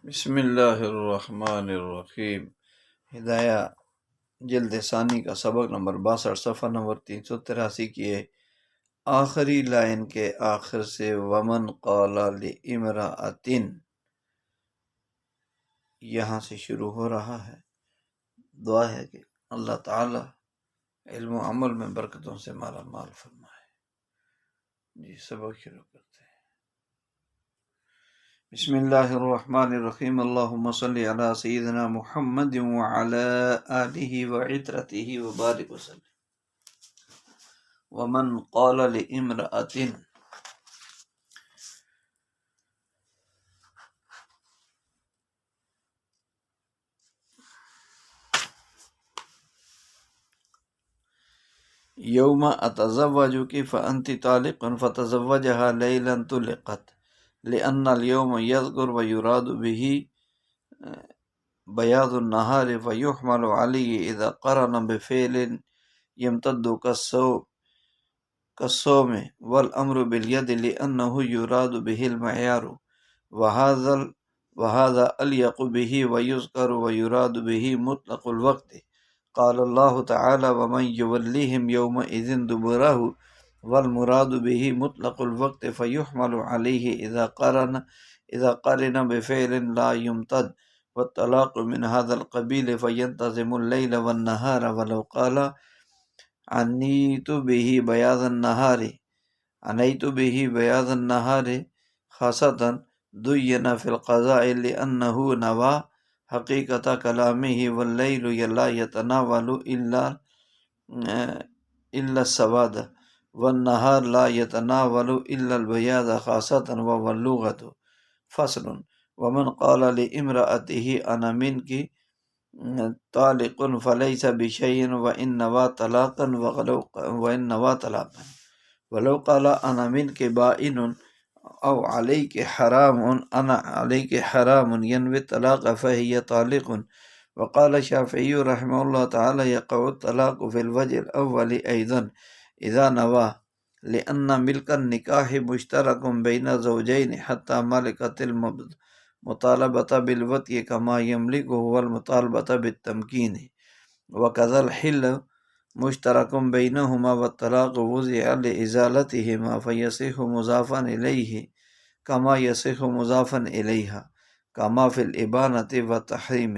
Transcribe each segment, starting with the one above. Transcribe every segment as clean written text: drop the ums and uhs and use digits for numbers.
بسم اللہ الرحمن الرحیم۔ ہدایہ جلد ثانی کا سبق نمبر 62 صفحہ نمبر 383 کی آخری لائن کے آخر سے ومن قال لامرأۃ یہاں سے شروع ہو رہا ہے۔ دعا ہے کہ اللہ تعالی علم و عمل میں برکتوں سے مالا مال فرمائے۔ جی سبق شروع کرتے ہیں۔ بسم اللہ الرحمن الرحیم۔ اللہم صلی علی سیدنا محمد وعلی آلہ وعترتہ وبارک وسلم۔ ومن قال لامرأۃ، یوم اتزوجک فانت طالق فتزوجها لیلا طلقت لأن اليوم يذكر ويراد به بياض النهار فيحمل عليه إذا قرن بفعل يمتد كالصوم والأمر باليد لأنه يراد به المعيار وهذا أليق به ويذكر ويراد به مطلق الوقت. قال الله تعالى ومن يوليهم يومئذ دبره والمراد به مطلق الوقت فيحمل عليه إذا قرن بفعل لا يمتد والطلاق من هذا القبيل فينتظم الليل والنهار ولو قال عنيت به بياض النهار خاصة دين في القضاء لأنه نوى حقيقة كلامه والليل لا يتناول إلا السواد والنهار لا يتناول إلا البياض خاصة وهو اللغة. فصل. ومن قال لامرأته أنا منك طالق فليس بشيء وإن نوى طلاقا ولو قال أنا منك بائن أو عليك حرام أنا عليك حرام ينوي الطلاق فهي طالق. وقال الشافعي رحمه الله تعالى يقع الطلاق في الوجه الأول أيضا إذا نوى لأن ملك النكاح مشترك بين زوجين حتى ملكة المطالبة بالوطء كما يملكه والمطالبة بالتمكين وكذا الحل مشترك بينهما والطلاق وضع لإزالتهما فيصح مضافا إليه كما يصح مضافا إليها كما في الإبانة والتحريم.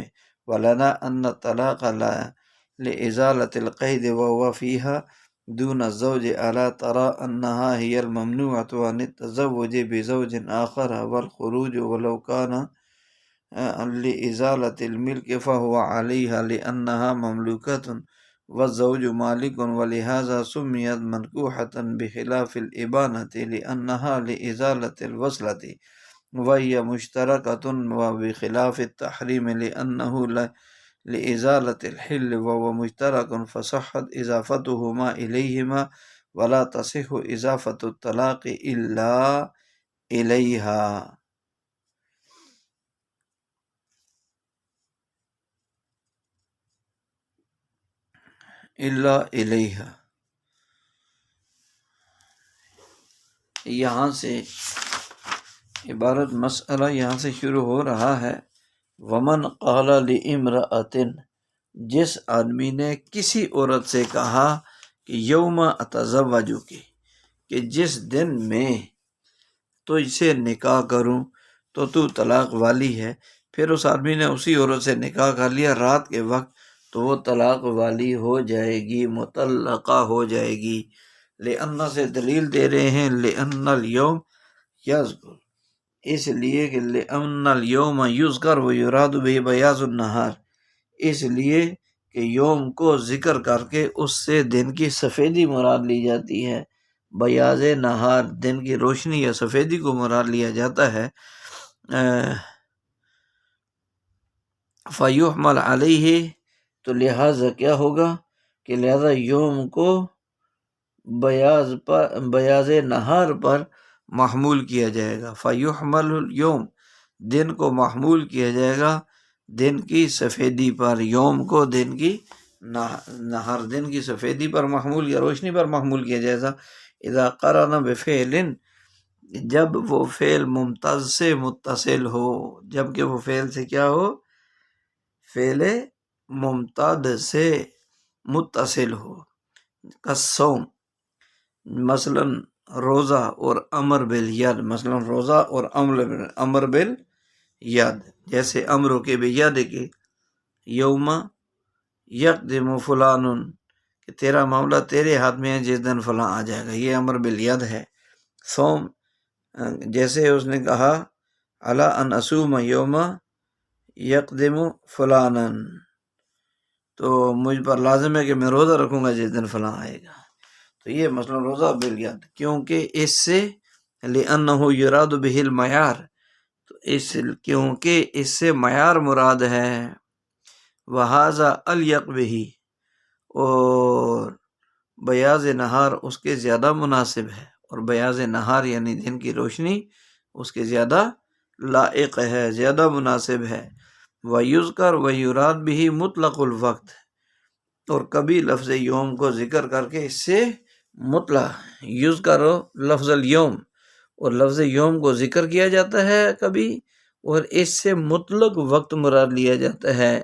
ولنا أن الطلاق لإزالة القيد وهو فيها دون الزوج ألا ترى أنها هي الممنوعة عن التزوج بزوج آخر والخروج ولو كان لإزالة الملك فهو عليها لأنها مملوكة والزوج مالك ولهذا سميت منكوحة بخلاف الإبانة لأنها لإزالة الوصلة وهي مشتركة وبخلاف التحريم لأنه لإزالة الحل وهو مشترك فصحت إضافتهما إليهما ولا تصح إضافة الطلاق إلا إليها. یہاں سے عبارت مسئلہ یہاں سے شروع ہو رہا ہے۔ ومن قال لامرأۃ، جس آدمی نے کسی عورت سے کہا کہ یوم اتزوجک، کہ جس دن میں تجھ سے نکاح کروں تو تو طلاق والی ہے، پھر اس آدمی نے اسی عورت سے نکاح کر لیا رات کے وقت، تو وہ طلاق والی ہو جائے گی، مطلقہ ہو جائے گی۔ لأن سے دلیل دے رہے ہیں لأن اليوم یذکر، اس لیے کہ لأن اليوم یذکر ویراد به بیاض النہار، اس لیے کہ یوم کو ذکر کر کے اس سے دن کی سفیدی مراد لی جاتی ہے، بیاض نہار دن کی روشنی یا سفیدی کو مراد لیا جاتا ہے۔ فیحمل علیہ، تو لہٰذا کیا ہوگا کہ لہٰذا یوم کو بیاض نہار پر محمول کیا جائے گا۔ فیحمل اليوم، دن کو محمول کیا جائے گا دن کی سفیدی پر، یوم کو دن کی نہار دن کی سفیدی پر محمول یا روشنی پر محمول کیا جائے گا۔ اذا قرن بفعل، جب وہ فعل ممتاز سے متصل ہو، جب کہ وہ فعل سے کیا ہو، فعل ممتاد سے متصل ہو، کالصوم مثلا روزہ اور امر بالید، مثلا روزہ اور امر بالید، جیسے امروں کے بیاد کے یوم یقدم فلان، کہ تیرا معاملہ تیرے ہاتھ میں ہے جس دن فلاں آ جائے گا، یہ امر بالید ہے۔ صوم جیسے اس نے کہا علی ان اصوم یوم یقدم فلانا، تو مجھ پر لازم ہے کہ میں روزہ رکھوں گا جس دن فلاں آئے گا، تو یہ مثلا روزہ بالید، کیونکہ اس سے لأنہ یراد بہ المعیار، تو کیونکہ اس سے معیار مراد ہے، وہذا الیق بہ، اور بیاض نہار اس کے زیادہ مناسب ہے، اور بیاض نہار یعنی دن کی روشنی اس کے زیادہ لائق ہے، زیادہ مناسب ہے۔ وَيُذْكَرْ وَيُرَادْ بِهِ مطلق الوقت، اور کبھی لفظ یوم کو ذکر کر کے اس سے مطلق یذکر لفظ الیوم، اور لفظ یوم کو ذکر کیا جاتا ہے کبھی، اور اس سے مطلق وقت مراد لیا جاتا ہے۔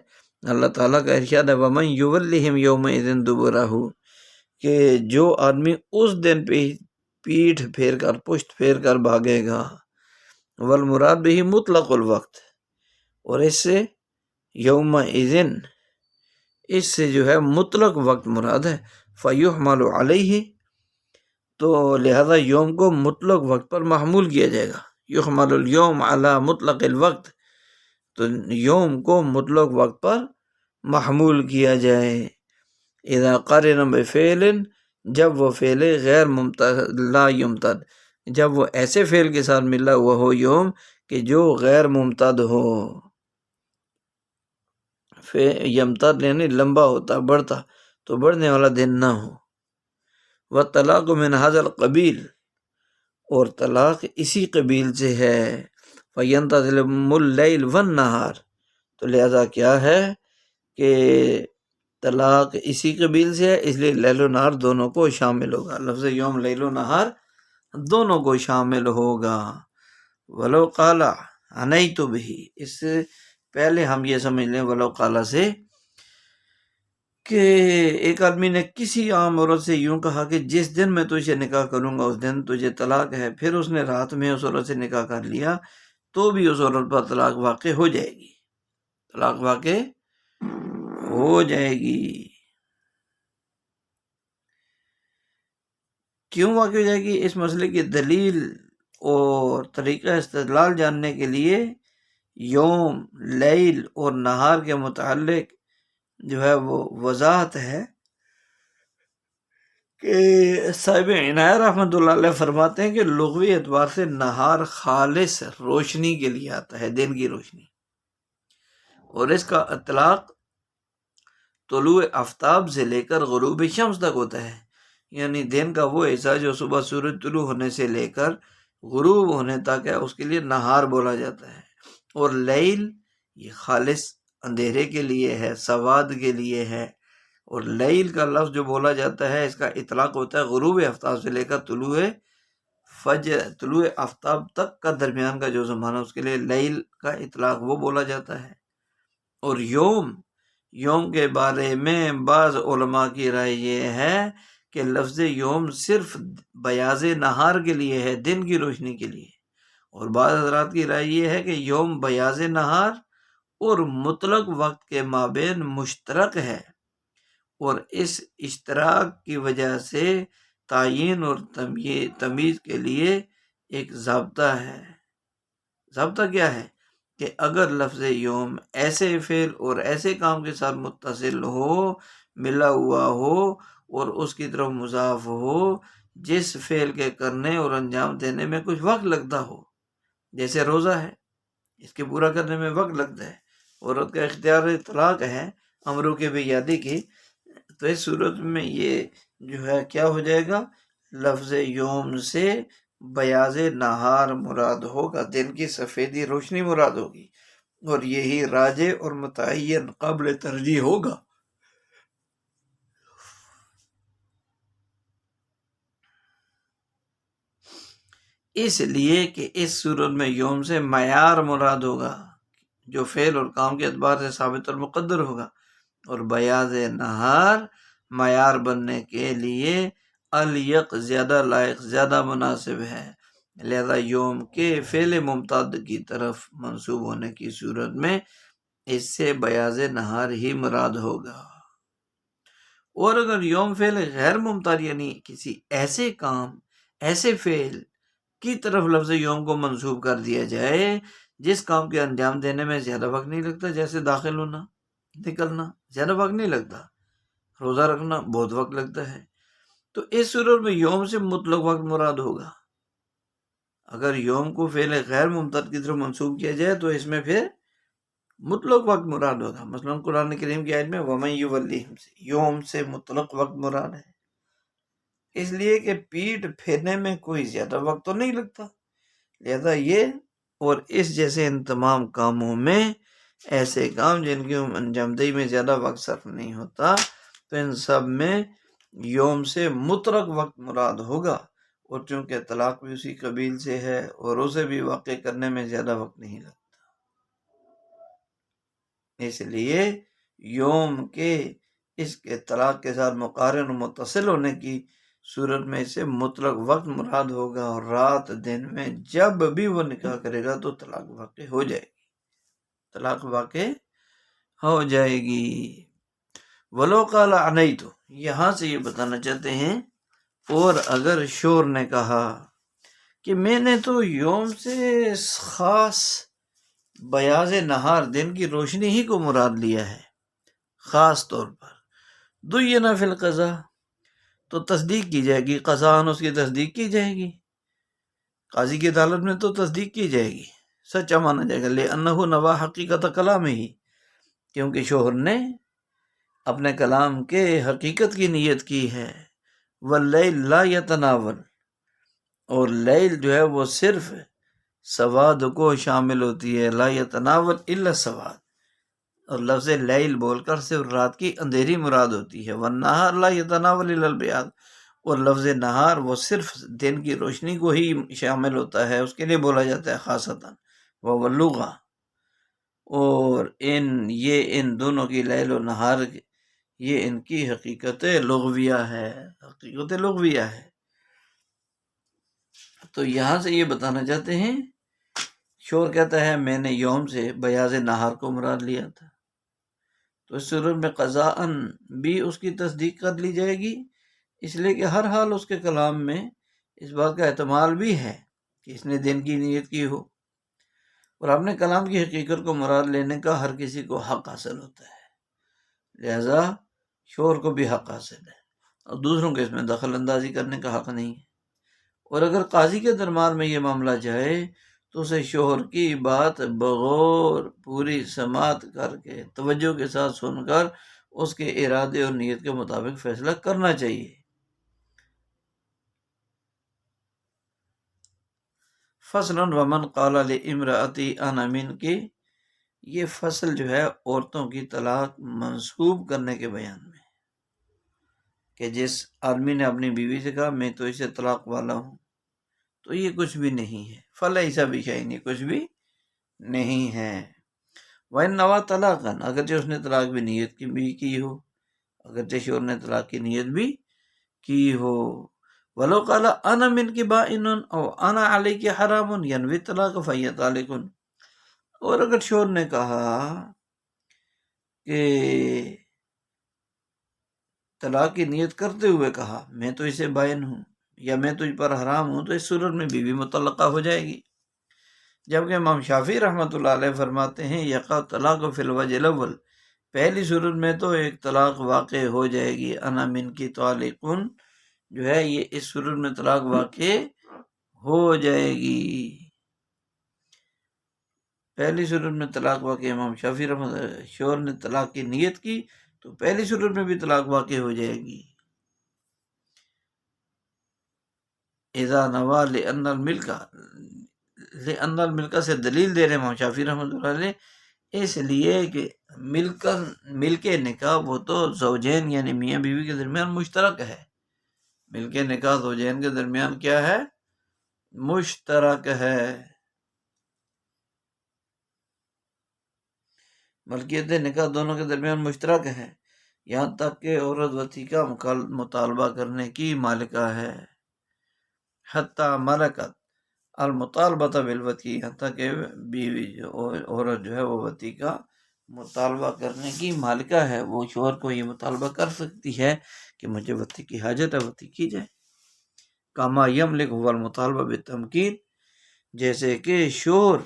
اللہ تعالیٰ کا ارشاد ہے وَمَنْ يُوَلِّهِمْ يَوْمَئِذٍ دُبُرَهُ، کہ جو آدمی اس دن پہ پیٹھ پھیر کر، پشت پھیر کر بھاگے گا، والمراد بہ مطلق الوقت، اور اس سے یوم اذن، اس سے جو ہے مطلق وقت مراد ہے، فیحمل علیہ، تو لہذا یوم کو مطلق وقت پر محمول کیا جائے گا، یحمل الیوم علی مطلق الوقت، تو یوم کو مطلق وقت پر محمول کیا جائے۔ اذا قرن بفعل، جب وہ فعل غیر لا یمتد، جب وہ ایسے فعل کے ساتھ ملا ہوا ہو یوم کہ جو غیر ممتد ہو، یمتد یعنی لمبا ہوتا، بڑھتا، تو بڑھنے والا دن نہ ہو۔ والطلاق من هذا القبیل، اور طلاق اسی قبیل سے ہے، فینتظم اللیل والنہار، تو لہذا کیا ہے کہ طلاق اسی قبیل سے ہے، اس لیے لیل و نہار دونوں کو شامل ہوگا، لفظ یوم لیل و نہار دونوں کو شامل ہوگا۔ ولو قال عنیت بہ، اس سے پہلے ہم یہ سمجھ لیں ولو قال سے، کہ ایک آدمی نے کسی عام عورت سے یوں کہا کہ جس دن میں تجھے نکاح کروں گا اس دن تجھے طلاق ہے، پھر اس نے رات میں اس عورت سے نکاح کر لیا، تو بھی اس عورت پر طلاق واقع ہو جائے گی، طلاق واقع ہو جائے گی۔ کیوں واقع ہو جائے گی؟ اس مسئلے کی دلیل اور طریقہ استدلال جاننے کے لیے یوم، لیل اور نہار کے متعلق جو ہے وہ وضاحت ہے کہ صاحب عنایہ رحمۃ اللہ علیہ فرماتے ہیں کہ لغوی اعتبار سے نہار خالص روشنی کے لیے آتا ہے، دن کی روشنی، اور اس کا اطلاق طلوع آفتاب سے لے کر غروب شمس تک ہوتا ہے، یعنی دن کا وہ حصہ جو صبح سورج طلوع ہونے سے لے کر غروب ہونے تک ہے، اس کے لیے نہار بولا جاتا ہے۔ اور لیل یہ خالص اندھیرے کے لیے ہے، سواد کے لیے ہے، اور لیل کا لفظ جو بولا جاتا ہے اس کا اطلاق ہوتا ہے غروب آفتاب سے لے کر طلوع آفتاب تک کا درمیان کا جو زمانہ، اس کے لیے لیل کا اطلاق وہ بولا جاتا ہے۔ اور یوم کے بارے میں بعض علماء کی رائے یہ ہے کہ لفظ یوم صرف بیاض نہار کے لیے ہے، دن کی روشنی کے لیے، اور بعض حضرات کی رائے یہ ہے کہ یوم بیاض نہار اور مطلق وقت کے مابین مشترک ہے، اور اس اشتراک کی وجہ سے تعین اور تمیز کے لیے ایک ضابطہ ہے۔ ضابطہ کیا ہے؟ کہ اگر لفظ یوم ایسے فعل اور ایسے کام کے ساتھ متصل ہو، ملا ہوا ہو، اور اس کی طرف مضاف ہو جس فعل کے کرنے اور انجام دینے میں کچھ وقت لگتا ہو، جیسے روزہ ہے، اس کے پورا کرنے میں وقت لگتا ہے، عورت کا اختیار طلاق ہے امروں کے بیادی کی، تو اس صورت میں یہ جو ہے کیا ہو جائے گا، لفظ یوم سے بیاض نہار مراد ہوگا، دن کی سفیدی روشنی مراد ہوگی، اور یہی راجع اور متعین قابل ترجیح ہوگا۔ اس لیے کہ اس صورت میں یوم سے معیار مراد ہوگا جو فعل اور کام کے اعتبار سے ثابت اور مقدر ہوگا، اور بیاض نہار معیار بننے کے لیے الیق زیادہ لائق زیادہ مناسب ہے، لہذا یوم کے فعل ممتد کی طرف منسوب ہونے کی صورت میں اس سے بیاض نہار ہی مراد ہوگا۔ اور اگر یوم فعل غیر ممتد یعنی کسی ایسے کام ایسے فعل کی طرف لفظ یوم کو منسوب کر دیا جائے جس کام کے انجام دینے میں زیادہ وقت نہیں لگتا، جیسے داخل ہونا نکلنا زیادہ وقت نہیں لگتا، روزہ رکھنا بہت وقت لگتا ہے، تو اس صورت میں یوم سے مطلق وقت مراد ہوگا۔ اگر یوم کو فعل غیر ممتد کی طرف منسوب کیا جائے تو اس میں پھر مطلق وقت مراد ہوگا۔ مثلا قرآن کریم کی آیت میں وَمَن یُوَلِّهِمْ سے یوم سے مطلق وقت مراد ہے، اس لیے کہ پیٹھ پھیرنے میں کوئی زیادہ وقت تو نہیں لگتا، لہذا یہ اور اس جیسے ان تمام کاموں میں ایسے کام جن کی انجام دہی میں زیادہ وقت صرف نہیں ہوتا، تو ان سب میں یوم سے مطلق وقت مراد ہوگا، اور چونکہ طلاق بھی اسی قبیل سے ہے اور اسے بھی واقع کرنے میں زیادہ وقت نہیں لگتا، اس لیے یوم کے اس کے طلاق کے ساتھ مقارن و متصل ہونے کی صورت میں اسے مطلق وقت مراد ہوگا، اور رات دن میں جب بھی وہ نکاح کرے گا تو طلاق واقع ہو جائے گی، طلاق واقع ہو جائے گی۔ وَلَوْ قَالَ عَنَيْتُ، یہاں سے یہ بتانا چاہتے ہیں اور اگر شور نے کہا کہ میں نے تو یوم سے خاص بیاض نہار دن کی روشنی ہی کو مراد لیا ہے خاص طور پر، دُیِّنَ فِی الْقَضَاء، تو تصدیق کی جائے گی، قضاءً اس کی تصدیق کی جائے گی، قاضی کی عدالت میں تو تصدیق کی جائے گی، سچا مانا جائے گا، لِأَنَّهُ نَوَى حَقِیقَةَ کَلَامِهِ، کیونکہ شوہر نے اپنے کلام کے حقیقت کی نیت کی ہے، وَاللَّيْلِ لَا يَتَنَاوَلُ، اور لیل جو ہے وہ صرف سواد کو شامل ہوتی ہے، لا يتناول الا السواد، اور لفظ لیل بول کر صرف رات کی اندھیری مراد ہوتی ہے، والنہار لا يتناول الا البیاض، اور لفظ نہار وہ صرف دن کی روشنی کو ہی شامل ہوتا ہے، اس کے لیے بولا جاتا ہے خاصتاً، وَوَاللُّغَةُ، اور ان دونوں کی لیل و نہار یہ ان کی حقیقت لغویہ ہے، حقیقت لغویہ ہے۔ تو یہاں سے یہ بتانا چاہتے ہیں، شور کہتا ہے میں نے یوم سے بیاض نہار کو مراد لیا تھا، تو اس صورت میں قضاءً بھی اس کی تصدیق کر لی جائے گی، اس لیے کہ ہر حال اس کے کلام میں اس بات کا احتمال بھی ہے کہ اس نے دن کی نیت کی ہو، اور اپنے کلام کی حقیقت کو مراد لینے کا ہر کسی کو حق حاصل ہوتا ہے، لہذا شور کو بھی حق حاصل ہے، اور دوسروں کے اس میں دخل اندازی کرنے کا حق نہیں ہے۔ اور اگر قاضی کے دربار میں یہ معاملہ جائے تو اسے شوہر کی بات بغور پوری سماعت کر کے توجہ کے ساتھ سن کر اس کے ارادے اور نیت کے مطابق فیصلہ کرنا چاہیے۔ فصلاً ومن قال لامرأتی انا منکی، یہ فصل جو ہے عورتوں کی طلاق منسوب کرنے کے بیان میں، کہ جس آدمی نے اپنی بیوی سے کہا میں تو اسے طلاق والا ہوں، تو یہ کچھ بھی نہیں ہے، فلیس بشیء، یہ کچھ بھی نہیں ہے۔ وَإِن نَوَىٰ طَلَاقًا، اگرچہ اس نے طلاق بھی نیت کی ہو، اگرچہ شوہر نے طلاق کی نیت بھی کی ہو، وَلَوْ قَالَ أَنَا مِنْكِ بَائِنٌ أَوْ أَنَا عَلَيْكِ حَرَامٌ يَنْوِي الطَّلَاقَ فَهِيَ طَالِقٌ، اور اگر شوہر نے کہا کہ طلاق کی نیت کرتے ہوئے کہا میں تو اسے بائن ہوں یا میں تجھ پر حرام ہوں، تو اس صورت میں بیوی مطلقہ ہو جائے گی، جبکہ امام شافعی رحمۃ اللہ علیہ فرماتے ہیں یقع طلاق فی الوجہ الاول، پہلی صورت میں تو ایک طلاق واقع ہو جائے گی، انا من کی طالقن جو ہے یہ اس صورت میں طلاق واقع ہو جائے گی، پہلی صورت میں طلاق واقع، امام شافعی رحمۃ اللہ، شوہر نے طلاق کی نیت کی تو پہلی صورت میں بھی طلاق واقع ہو جائے گی۔ اذا نوا لأن الملک سے دلیل دے رہے امام شافعی رحمۃ اللہ علیہ، اس لیے کہ ملک نکاح وہ تو زوجین یعنی میاں بیوی کے درمیان مشترک ہے، ملک نکاح زوجین کے درمیان کیا ہے؟ مشترک ہے، ملکیت نکاح دونوں کے درمیان مشترک ہے، یہاں تک کہ عورت وطی کا مطالبہ کرنے کی مالکہ ہے، حتی ملکت المطالبہ بالوطی، یہاں تک کہ بیوی عورت جو ہے وہ وطی کا مطالبہ کرنے کی مالکہ ہے، وہ شوہر کو یہ مطالبہ کر سکتی ہے کہ مجھے وطی کی حاجت ہے، وطی کی جائے۔ کما یملک هو المطالبہ بالتمکین، جیسے کہ شوہر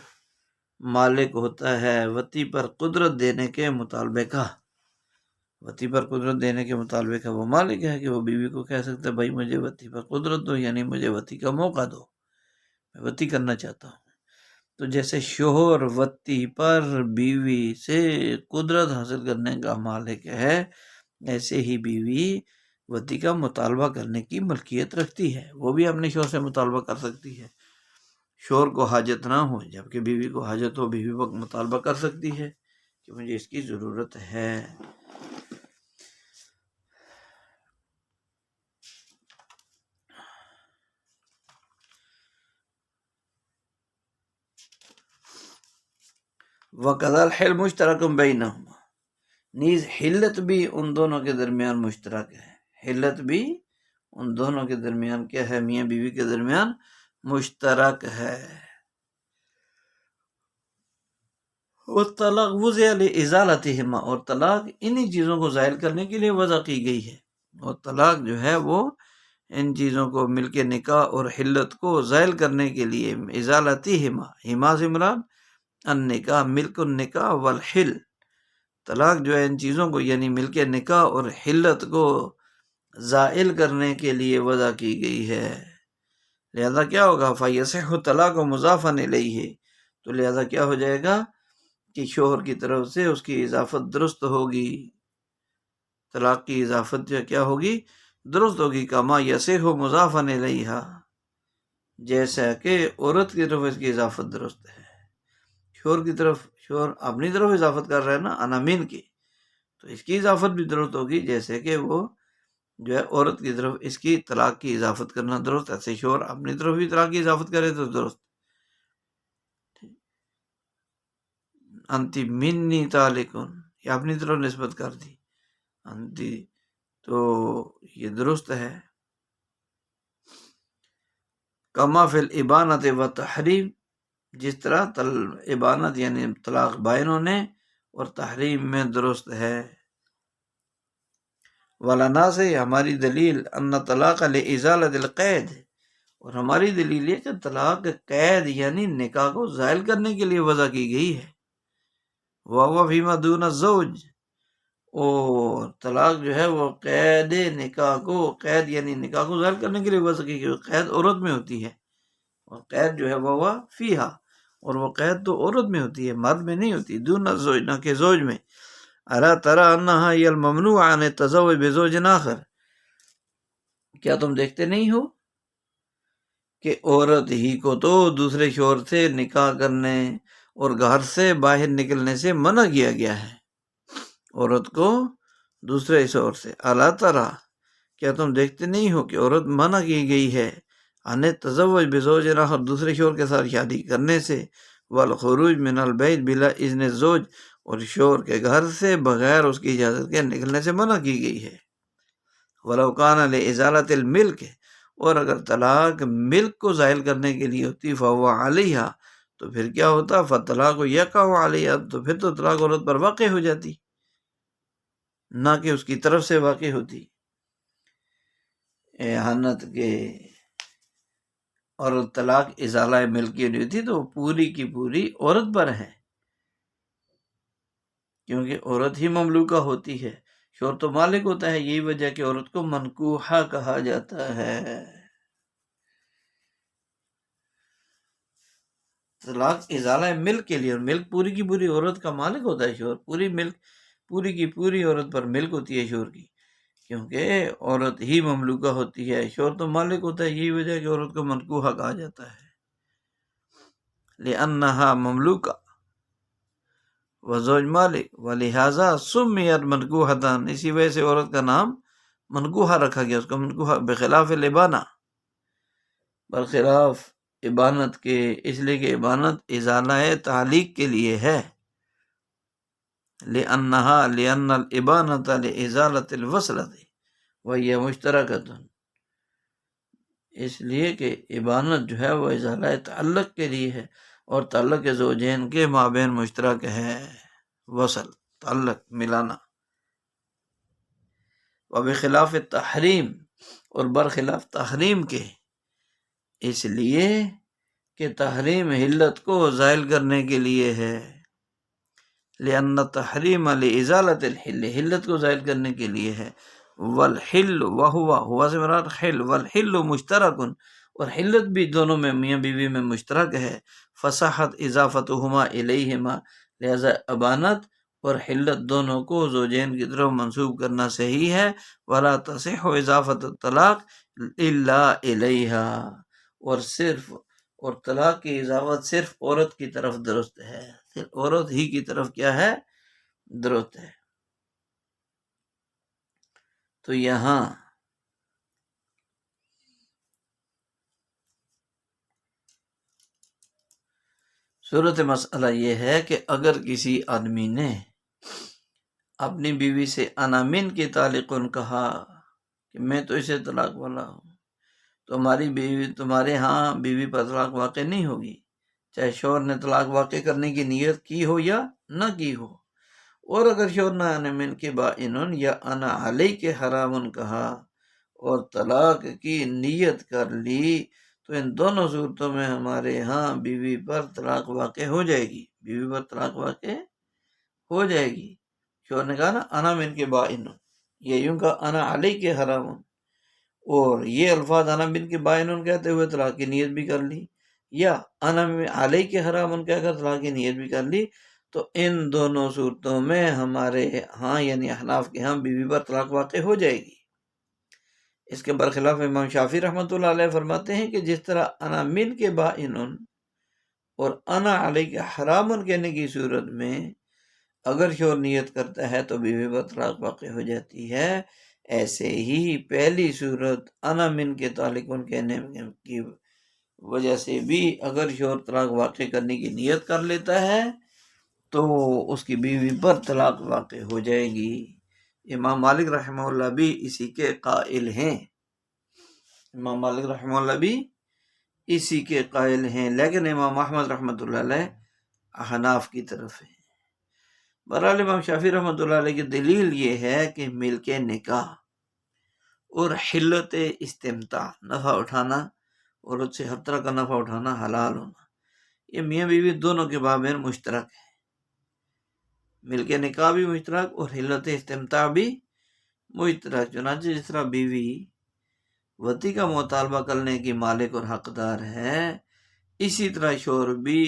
مالک ہوتا ہے وطی پر قدرت دینے کے مطالبے کا، وطی پر قدرت دینے کے مطالبے کا وہ مالک ہے کہ وہ بیوی کو کہہ سکتا ہے بھائی مجھے وطی پر قدرت دو، یعنی مجھے وطی کا موقع دو، میں وطی کرنا چاہتا ہوں۔ تو جیسے شوہر وطی پر بیوی سے قدرت حاصل کرنے کا مالک ہے، ایسے ہی بیوی وطی کا مطالبہ کرنے کی ملکیت رکھتی ہے، وہ بھی اپنے شوہر سے مطالبہ کر سکتی ہے، شوہر کو حاجت نہ ہو جبکہ بیوی کو حاجت ہو، بیوی وقت مطالبہ کر سکتی ہے کہ مجھے اس کی ضرورت ہے۔ وَقَذَا الْحِلْ مُشْتَرَكٌ بَيْنَهُمَا، نیز حلت بھی ان دونوں کے درمیان مشترک ہے، حلت بھی ان دونوں کے درمیان کیا ہے، میاں بیوی کے درمیان مشترک ہے۔ والطلاق وضع لإزالتهما، اور طلاق انہی چیزوں کو زائل کرنے کے لیے وضع کی گئی ہے، اور طلاق جو ہے وہ ان چیزوں کو مل کے نکاح اور حلت کو زائل کرنے کے لیے، ازالتهما، ہما سے مراد النکاح، ملک النکاح والحل، طلاق جو ہے ان چیزوں کو یعنی مل کے نکاح اور حلت کو زائل کرنے کے لیے وضع کی گئی ہے۔ لہذا کیا ہوگا، فَيَصِحُّ الطَّلَاقُ مُضَافًا إِلَيْهِ، تو لہذا کیا ہو جائے گا کہ شوہر کی طرف سے اس کی اضافت درست ہوگی، طلاق کی اضافت جو کیا ہوگی، درست ہوگی، کما یصح مضافا الیہا، جیسا کہ عورت کی طرف اس کی اضافت درست ہے، شوہر کی طرف، شوہر اپنی طرف اضافت کر رہا ہے نا انامین کی، تو اس کی اضافت بھی درست ہوگی جیسے کہ وہ جو ہے عورت کی طرف اس کی طلاق کی اضافت کرنا درست، ایسے شوہر اپنی طرف بھی طلاق کی اضافت کرے تو درست۔ انتی منی طالقن، یہ اپنی طرف نسبت کر دی انتی، تو یہ درست ہے۔ کما فی الابانۃ والتحریم، جس طرح ابانت یعنی طلاق بائن ہونے اور تحریم میں درست ہے۔ ولنا سے ہماری دلیل ان طلاق لازالۃ القید، اور ہماری دلیل یہ کہ طلاق قید یعنی نکاح کو زائل کرنے کے لیے وضع کی گئی ہے۔ وَهُوَ فِيمَا دُونَ الزَّوْجِ، اور طلاق جو ہے وہ قید نکاح کو، قید یعنی نکاح کو زائل کرنے کے لیے وضع کی گئی، قید عورت میں ہوتی ہے، اور قید جو ہے وہ فیہا، اور وہ قید تو عورت میں ہوتی ہے، مرد میں نہیں ہوتی، دون الزوج، نہ کہ زوج میں۔ الا تری انہا ہی الممنوع عن التزوج بزوج آخر، کیا تم دیکھتے نہیں ہو کہ عورت ہی کو تو دوسرے شوہر سے نکاح کرنے اور گھر سے باہر نکلنے سے منع کیا گیا ہے، عورت کو دوسرے شوہر سے۔ الا تری، کیا تم دیکھتے نہیں ہو کہ عورت منع کی گئی ہے ان تزوج بزوج آخر، دوسرے شوہر کے ساتھ شادی کرنے سے، والخروج من البیت بلا اذن الزوج، اور شوہر کے گھر سے بغیر اس کی اجازت کے نکلنے سے منع کی گئی ہے۔ ولو کان لازالۃ الملک، اور اگر طلاق ملک کو زائل کرنے کے لیے ہوتی، فهو علیہا، تو پھر کیا ہوتا، فالطلاق یقع علیہا، تو پھر تو طلاق عورت پر واقع ہو جاتی، نہ کہ اس کی طرف سے واقع ہوتی۔ احانت کے اور طلاق ازالہ ملکیت جو تھی تو پوری کی پوری عورت پر ہے، کیونکہ عورت ہی مملوکہ ہوتی ہے، شوہر تو مالک ہوتا ہے، یہی وجہ کہ عورت کو منکوحہ کہا جاتا ہے۔ طلاق ازالہ ملک کے لیے، اور ملک پوری کی پوری عورت کا مالک ہوتا ہے شوہر، پوری ملک پوری کی پوری عورت پر ملک ہوتی ہے شوہر کی، کیونکہ عورت ہی مملوکہ ہوتی ہے، شوہر تو مالک ہوتا ہے، یہی وجہ کہ عورت کو منکوحہ کہا جاتا ہے۔ لأنہا مملوکہ وزوج مالک، ولہذا سمیت منکوحۃ، اسی وجہ سے عورت کا نام منکوحہ رکھا گیا، اس کا منکوحہ، بخلاف الابانہ، برخلاف ابانت کے، اس لیے کہ ابانت ازالہ تعلیق کے لیے ہے، لأن الابانۃ لازالۃ الوصلۃ وہی مشترکۃ، اس لیے کہ ابانت جو ہے وہ ازالہ تعلق کے لیے ہے، اور تعلق زوجین کے مابین مشترک ہے، وصل تعلق ملانا۔ وبخلاف تحریم، اور برخلاف تحریم کے، اس لیے کہ تحریم حلت کو زائل کرنے کے لیے ہے، لأن تحریم لازالۃ الحل، حلت کو زائل کرنے کے لیے ہے، والحل ہوا سے مراد حل، والحل مشترک، اور حلت بھی دونوں میں میاں بیوی میں مشترک ہے، فصحت اضافتہما الیہما، لہذا ابانت اور حلت دونوں کو زوجین کی طرف منسوب کرنا صحیح ہے، ولا تصح اضافت الطلاق الا الیہا، اور طلاق کی اضافت صرف عورت کی طرف درست ہے، صرف عورت ہی کی طرف کیا ہے؟ درست ہے۔ تو یہاں صورت مسئلہ یہ ہے کہ اگر کسی آدمی نے اپنی بیوی سے انا من کی تعلقن کہا کہ میں تو اسے طلاق والا ہوں، تو ہماری بیوی، تمہارے ہاں بیوی پر طلاق واقع نہیں ہوگی، چاہے شوہر نے طلاق واقع کرنے کی نیت کی ہو یا نہ کی ہو۔ اور اگر شوہر نے انا من کے بائنن یا انا علی کے حرامن کہا اور طلاق کی نیت کر لی، تو ان دونوں صورتوں میں ہمارے ہاں بیوی پر طلاق واقع ہو جائے گی، بیوی پر طلاق واقع ہو جائے گی۔ شوہر نے کہا نا انا من کے بائنن، یہ یوں کہا انا علی کے حرامن، اور یہ الفاظ انا من کے بائنن کہتے ہوئے طلاق کی نیت بھی کر لی، یا انا علی کے حرامن کہہ کر طلاق کی نیت بھی کر لی، تو ان دونوں صورتوں میں ہمارے ہاں یعنی احناف کے ہاں بیوی پر طلاق واقع ہو جائے گی۔ اس کے برخلاف امام شافعی رحمۃ اللہ علیہ فرماتے ہیں کہ جس طرح انا من کے بائنن اور انا علی کے حرامن کہنے کی صورت میں اگر شوہر نیت کرتا ہے تو بیوی پر طلاق واقع ہو جاتی ہے، ایسے ہی پہلی صورت انا من کے تعلقن کہنے کی وجہ سے بھی اگر شوہر طلاق واقع کرنے کی نیت کر لیتا ہے تو اس کی بیوی پر طلاق واقع ہو جائے گی۔ امام مالک رحمہ اللہ بھی اسی کے قائل ہیں، امام مالک رحمہ اللہ بھی اسی کے قائل ہیں، لیکن امام احمد رحمۃ اللہ علیہ احناف کی طرف ہے۔ بہرحال امام شافعی رحمۃ اللہ علیہ کی دلیل یہ ہے کہ ملک نکاح اور حلت استمتاع، نفع اٹھانا، عورت سے ہر طرح کا نفع اٹھانا، حلال ہونا، یہ میاں بیوی دونوں کے بابین مشترک ہے، ملک نکاح بھی مشترک اور حلت استمتاع بھی مشترک۔ چنانچہ جس طرح بیوی وطی کا مطالبہ کرنے کی مالک اور حقدار ہے، اسی طرح شوہر بھی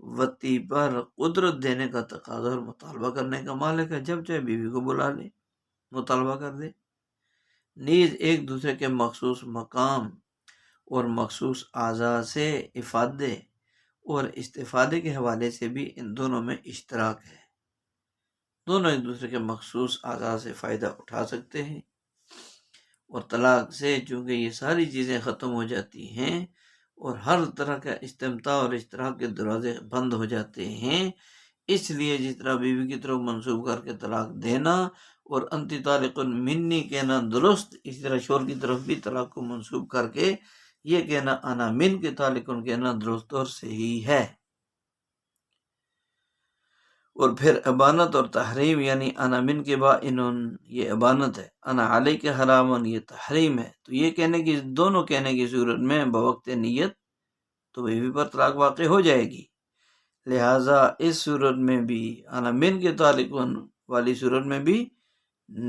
وطی پر قدرت دینے کا تقاضا اور مطالبہ کرنے کا مالک ہے، جب چاہے بیوی کو بلا لے، مطالبہ کر دے۔ نیز ایک دوسرے کے مخصوص مقام اور مخصوص اعضاء سے افادے اور استفادے کے حوالے سے بھی ان دونوں میں اشتراک ہے، دونوں ایک دوسرے کے مخصوص اعضاء سے فائدہ اٹھا سکتے ہیں، اور طلاق سے چونکہ یہ ساری چیزیں ختم ہو جاتی ہیں اور ہر طرح کا استمتاع اور اشتراک کے دروازے بند ہو جاتے ہیں، اس لیے جس طرح بیوی کی طرف منسوب کر کے طلاق دینا اور انتی طالق منی کہنا درست، اسی طرح شوہر کی طرف بھی طلاق کو منسوب کر کے یہ کہنا انا من کے طالق کہنا درست اور صحیح ہے۔ اور پھر ابانت اور تحریم یعنی انا من کے بائنن یہ ابانت ہے، انا علی کے حرامن یہ تحریم ہے، تو یہ کہنے کی، دونوں کہنے کی صورت میں بوقت نیت تو بیوی پر طلاق واقع ہو جائے گی، لہٰذا اس صورت میں بھی انا من کے تعلق والی صورت میں بھی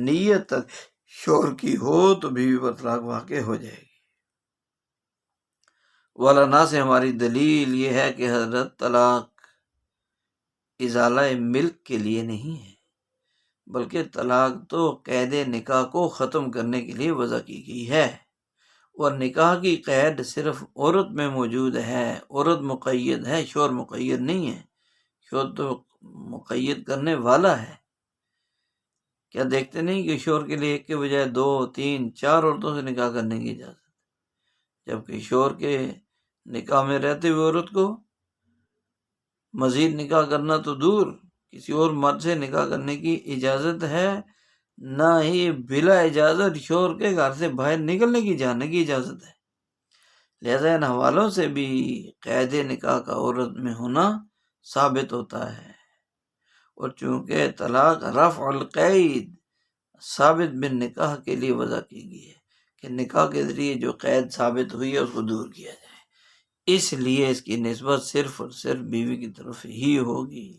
نیت شوہر کی ہو تو بیوی پر طلاق واقع ہو جائے گی۔ ولانا سے ہماری دلیل یہ ہے کہ حضرت طلاق ازالہ ملک کے لیے نہیں ہے، بلکہ طلاق تو قید نکاح کو ختم کرنے کے لیے وضع کی گئی ہے، اور نکاح کی قید صرف عورت میں موجود ہے، عورت مقید ہے، شوہر مقید نہیں ہے، شوہر تو مقید کرنے والا ہے۔ کیا دیکھتے نہیں کہ شوہر کے لیے ایک کے بجائے 2، 3، 4 عورتوں سے نکاح کرنے کی اجازت، جبکہ شوہر کے نکاح میں رہتے ہوئے عورت کو مزید نکاح کرنا تو دور، کسی اور مرد سے نکاح کرنے کی اجازت ہے، نہ ہی بلا اجازت شوہر کے گھر سے باہر نکلنے کی جانے کی اجازت ہے۔ لہذا ان حوالوں سے بھی قید نکاح کا عورت میں ہونا ثابت ہوتا ہے۔ اور چونکہ طلاق رفع القید ثابت بن نکاح کے لیے وضع کی گئی ہے کہ نکاح کے ذریعے جو قید ثابت ہوئی ہے اس کو دور کیا جائے، اس لیے اس کی نسبت صرف اور صرف بیوی کی طرف ہی ہوگی۔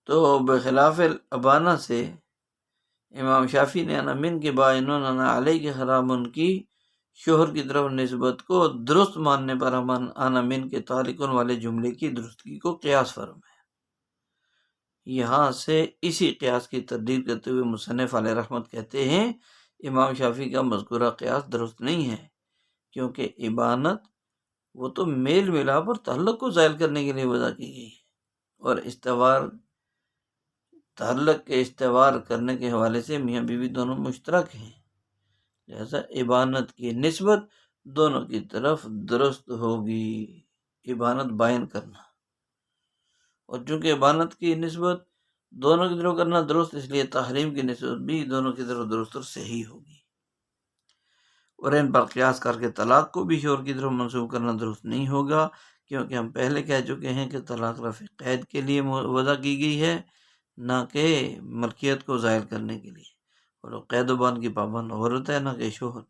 تو بخلاف الابانہ سے امام شافعی نے انا من کے بائنون انا علیہ کے خلاف ان کی شوہر کی طرف نسبت کو درست ماننے پر انا من کے طالقن والے جملے کی درستگی کو قیاس فرمایا۔ یہاں سے اسی قیاس کی تردید کرتے ہوئے مصنف علیہ رحمت کہتے ہیں امام شافعی کا مذکورہ قیاس درست نہیں ہے، کیونکہ ابانت وہ تو میل ملاپ اور تعلق کو ظاہر کرنے کے لیے وضع کی گئی ہے، اور استوار تعلق کے استوار کرنے کے حوالے سے میاں بیوی دونوں مشترک ہیں، لہذا ابانت کی نسبت دونوں کی طرف درست ہوگی، ابانت بائن کرنا، اور چونکہ ابانت کی نسبت دونوں کی طرف کرنا درست، اس لیے تحریم کی نسبت بھی دونوں کی طرف درست اور صحیح ہوگی۔ اور ان پر قیاس کر کے طلاق کو بھی شوہر کی طرف منسوب کرنا درست نہیں ہوگا، کیونکہ ہم پہلے کہہ چکے ہیں کہ طلاق رفع قید کے لیے وضع کی گئی ہے، نہ کہ ملکیت کو ظاہر کرنے کے لیے، اور قید و بان کی پابند عورت ہے نہ کہ شوہر۔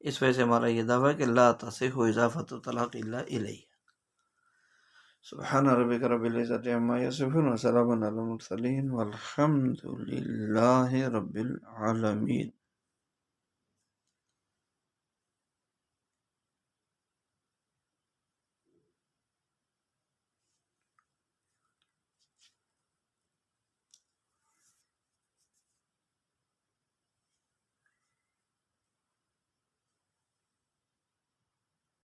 اس وجہ سے ہمارا یہ دعویٰ ہے کہ لا تصح اضافۃ الطلاق الا الیہ۔ سبحان ربک رب العزۃ عما یصفون وسلام علی المرسلین والحمد للہ رب العالمین۔